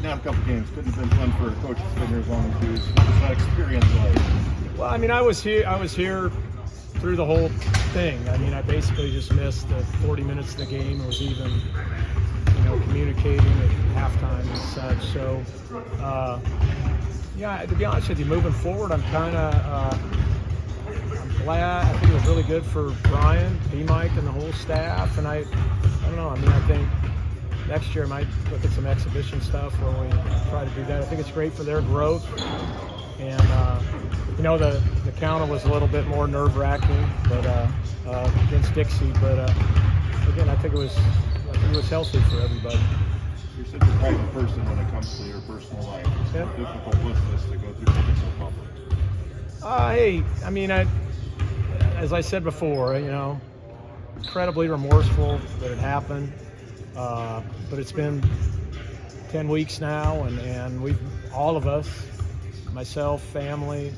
down a couple games. Couldn't have been fun for a coach to fingers on the shoes. What was that experience like? Well, I mean, I was here through the whole thing. I mean, I basically just missed the 40 minutes of the game. I was even, communicating at halftime and such. So, yeah, to be honest with you, moving forward, I'm kind of I'm glad. I think it was really good for Brian, B-Mike, and the whole staff. And I don't know. I mean, I think next year I might look at some exhibition stuff where we try to do that. I think it's great for their growth. And the counter was a little bit more nerve-wracking, but against Dixie. But again, I think it was healthy for everybody. You're such a private person when it comes to your personal life. It's Yep. difficult with this to go through something so public. Hey, I mean, as I said before, incredibly remorseful that it happened. But it's been 10 weeks now, and we've, all of us, myself, family,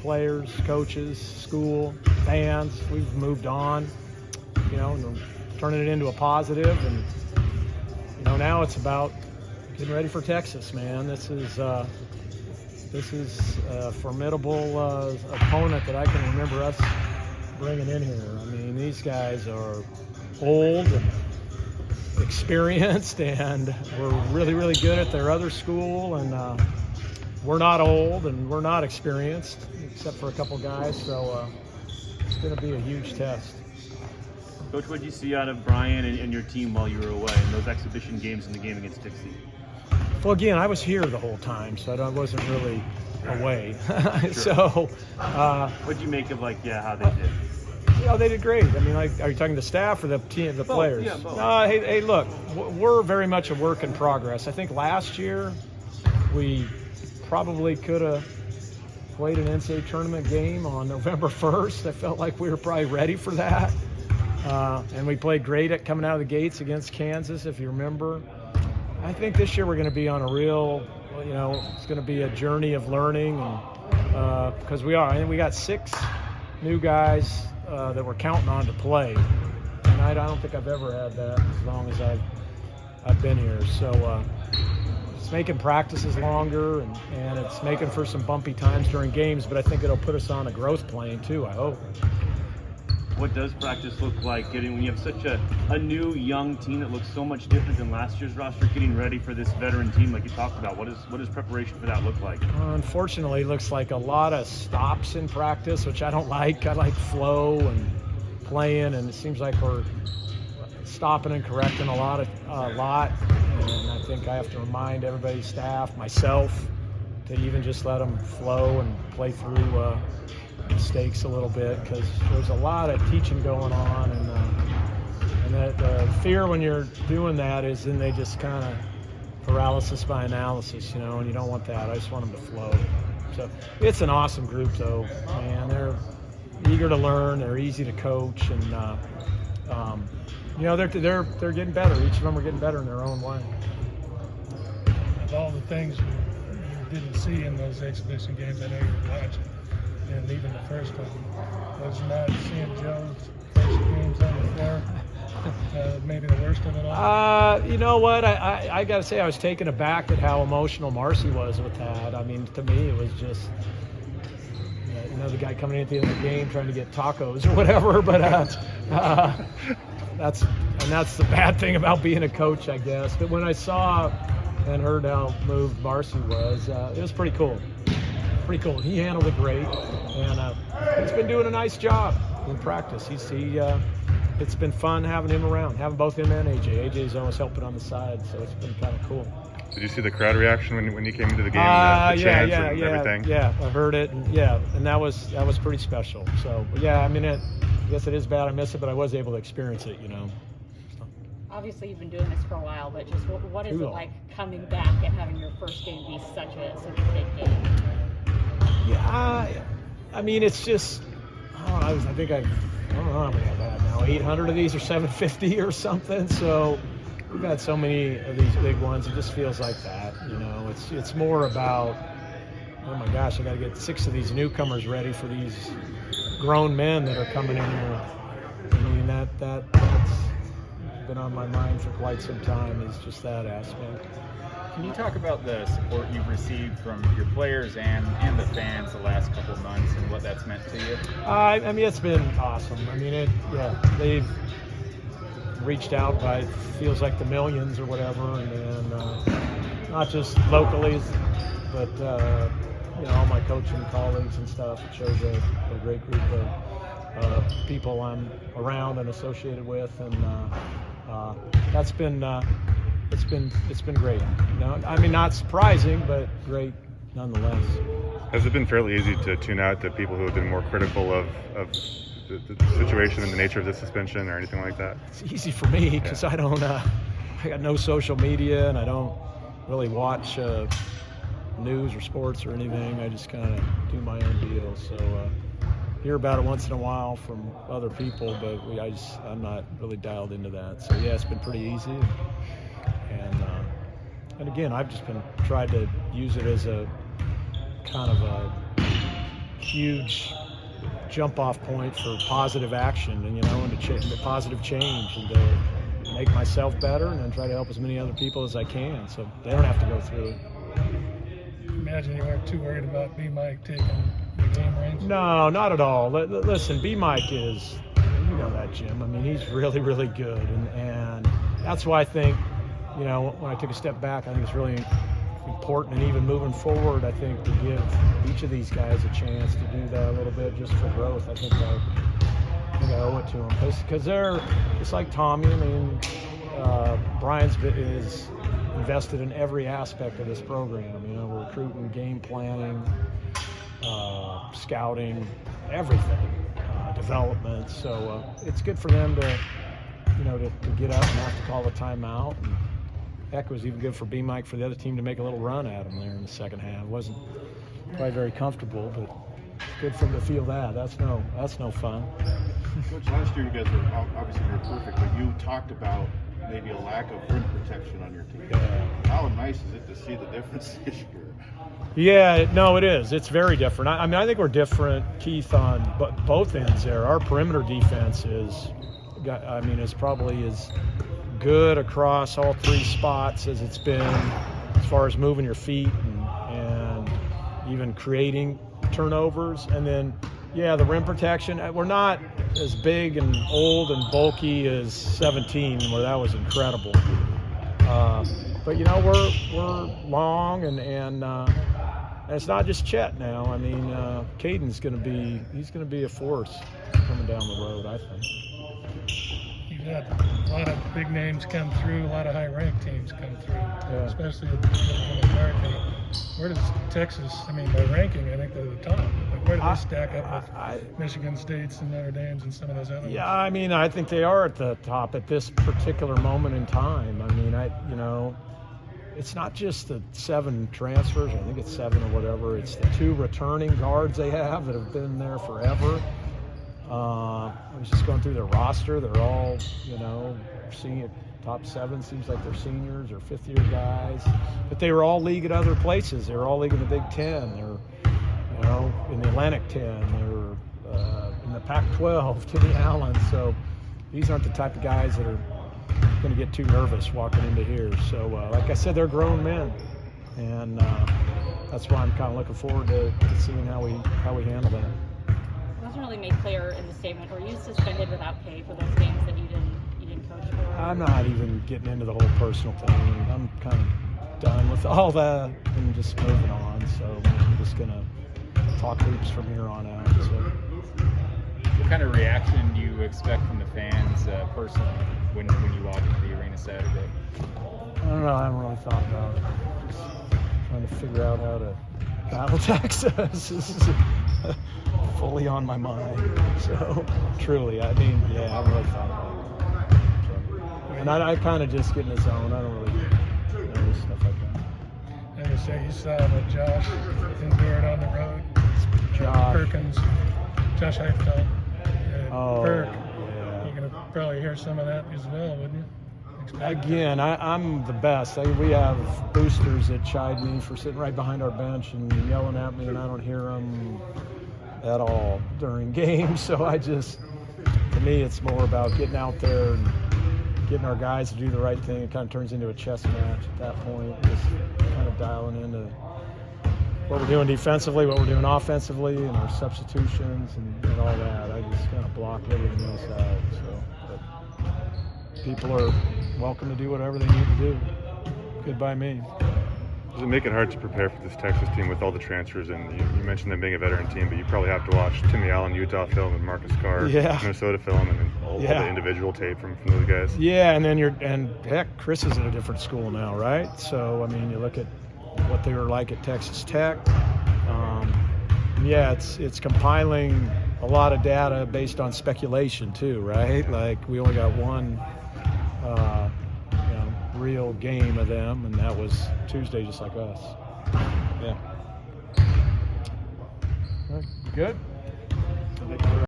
players, coaches, school, fans, we've moved on, and turning it into a positive. And, now it's about getting ready for Texas, man. This is a formidable opponent that I can remember us bringing in here. I mean, these guys are old and experienced, and we're really, really good at their other school, and we're not old and we're not experienced except for a couple guys, so it's going to be a huge test. Coach, what did you see out of Brian and your team while you were away in those exhibition games and the game against Dixie? Well, again, I was here the whole time, so I wasn't really away. Sure. So what did you make of how they did? They did great. I mean, are you talking the staff or the team, the players? Yeah, both. Hey, look, we're very much a work in progress. I think last year we probably could have played an NCAA tournament game on November 1st. I felt like we were probably ready for that. And we played great at coming out of the gates against Kansas, if you remember. I think this year we're going to be on a real, it's going to be a journey of learning, and because we are. And we got 6 new guys that we're counting on to play. And I don't think I've ever had that as long as I've been here. So it's making practices longer, and it's making for some bumpy times during games, but I think it'll put us on a growth plane too, I hope. What does practice look like when you have such a new, young team that looks so much different than last year's roster, getting ready for this veteran team like you talked about? What does preparation for that look like? Unfortunately, it looks like a lot of stops in practice, which I don't like. I like flow and playing, and it seems like we're stopping and correcting a lot. And I think I have to remind everybody, staff, myself, to even just let them flow and play through mistakes a little bit, because there's a lot of teaching going on, and the fear when you're doing that is then they just kind of paralysis by analysis, and you don't want that. I just want them to flow. So it's an awesome group, though, man. They're eager to learn. They're easy to coach, and they're getting better. Each of them are getting better in their own way. Of all the things you didn't see in those exhibition games, I know you were watching, and even the first one, was not seeing Joe's first games on the floor maybe the worst of it all? You know what? I got to say, I was taken aback at how emotional Marcy was with that. I mean, to me, it was just, the guy coming in at the end of the game trying to get tacos or whatever. But that's the bad thing about being a coach, I guess. But when I saw and heard how moved Marcy was, it was pretty cool. Pretty cool. He handled it great, and he's been doing a nice job in practice. It's been fun having him around, having both him and AJ. AJ's always helping on the side, so it's been kind of cool. Did you see the crowd reaction when you came into the game? The chants and everything? Yeah, I heard it, and that was pretty special. So, yeah, I mean, I guess it is bad I miss it, but I was able to experience it, Obviously, you've been doing this for a while, but just what is it like coming back and having your first game be such a big game? Yeah, I mean, it's just, I don't know how many I've had now, 800 of these or 750 or something. So we've had so many of these big ones. It just feels like that, It's more about, oh my gosh, I got to get 6 of these newcomers ready for these grown men that are coming in here. I mean, that's been on my mind for quite some time, is just that aspect. Can you talk about the support you've received from your players and the fans the last couple of months and what that's meant to you? I mean, it's been awesome. I mean, they've reached out by, it feels like the millions or whatever, and not just locally, but all my coaching colleagues and stuff. It shows a great group of people I'm around and associated with, and that's been it's been great. I mean, not surprising, but great nonetheless. Has it been fairly easy to tune out to people who have been more critical of the situation and the nature of the suspension or anything like that? It's easy for me because I don't. I got no social media, and I don't really watch news or sports or anything. I just kind of do my own deal. So hear about it once in a while from other people, but I'm not really dialed into that. So yeah, it's been pretty easy. And again, I've just been tried to use it as a kind of a huge jump-off point for positive action, and and positive change, and to make myself better, and then try to help as many other people as I can, so they don't have to go through it. Imagine you weren't too worried about B-Mike taking the game range. No, not at all. Listen, B-Mike is, you know that, Jim. I mean, he's really, really good, and that's why I think, when I took a step back, I think it's really important, and even moving forward, I think to give each of these guys a chance to do that a little bit just for growth. I think I owe it to them because they're, it's like Tommy. I mean, Brian's is invested in every aspect of this program. Recruiting, game planning, scouting, everything, development. So it's good for them to get up and have to call a timeout. And heck, it was even good for B-Mike for the other team to make a little run at him there in the second half. It wasn't probably very comfortable, but it's good for him to feel that. That's no fun. Coach, last year you guys were obviously perfect, but you talked about maybe a lack of rim protection on your team. Yeah. How nice is it to see the difference this year? Yeah, no, it is. It's very different. I think we're different, Keith, on both ends there. Our perimeter defense is probably as good across all three spots as it's been as far as moving your feet and even creating turnovers. And then, the rim protection. We're not as big and old and bulky as 17, where that was incredible. But we're long and it's not just Chet now. I mean, Caden's going to be a force coming down the road, I think. You've had a lot of big names come through, a lot of high-ranked teams come through, especially in America. Where does Texas, by ranking, I think they're the top, but where do they stack up with Michigan State's and Notre Dame's and some of those other ones? Yeah, I think they are at the top at this particular moment in time. It's not just the 7 transfers. I think it's 7 or whatever. It's the 2 returning guards they have that have been there forever. I was just going through their roster. They're all, senior, top 7 seems like they're seniors or fifth-year guys. But they were all league at other places. They were all league in the Big Ten. They were, in the Atlantic 10. They were in the Pac-12, Timmy Allen. So these aren't the type of guys that are going to get too nervous walking into here. So, like I said, they're grown men. And that's why I'm kind of looking forward to seeing how we handle that. It wasn't really made clear in the statement. Were you suspended without pay for those games that you didn't coach for? I'm not even getting into the whole personal thing. I'm kind of done with all that and just moving on. So I'm just going to talk hoops from here on out. So. What kind of reaction do you expect from the fans personally when you walk into the arena Saturday? I don't know. I haven't really thought about it. Just trying to figure out how to battle Texas. This is fully on my mind. So, truly, I haven't really thought about it. So, and I kind of just get in the zone. I don't really know stuff like that. I would say you saw what Josh endured on the road. Perkins, Josh Heifeld, Perk. Yeah. You're going to probably hear some of that as well, wouldn't you? Again, I'm the best. We have boosters that chide me for sitting right behind our bench and yelling at me, and I don't hear them at all during games. So to me, it's more about getting out there and getting our guys to do the right thing. It kind of turns into a chess match at that point. Just kind of dialing into what we're doing defensively, what we're doing offensively, and our substitutions and all that. I just kind of blocked everything else out. So, but people are welcome to do whatever they need to do. Good by me. Does it make it hard to prepare for this Texas team with all the transfers? And you mentioned them being a veteran team, but you probably have to watch Timmy Allen, Utah film, and Marcus Carr, Yeah. Minnesota film, and then all the individual tape from those guys. Yeah, and then heck, Chris is at a different school now, right? So I mean, you look at what they were like at Texas Tech. Yeah, it's compiling a lot of data based on speculation too, right? Like we only got one real game of them, and that was Tuesday, just like us. Yeah. All right, good.